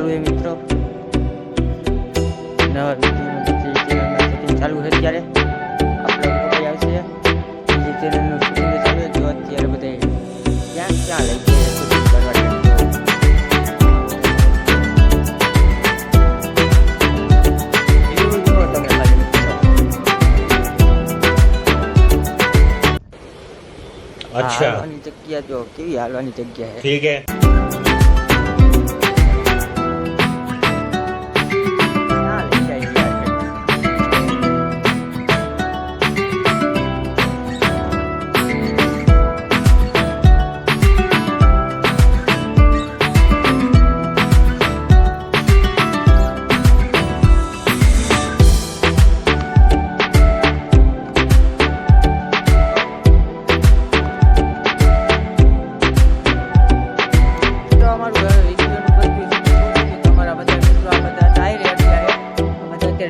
ચાલુ है मित्रों नवा वीडियो शूटिंग चालू है અત્યારે આપણે ભાઈ આવશે બીજી ચેનલનું શૂટિંગ ચાલુ છે જો અત્યારે બધે ક્યાં ક્યાં લઈ ગયા શૂટિંગ કરવા अच्छा हालवानी जग्या जो केवी हालवानी जग्या है ठीक है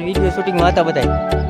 वीडियो शूटिंग में आता बताए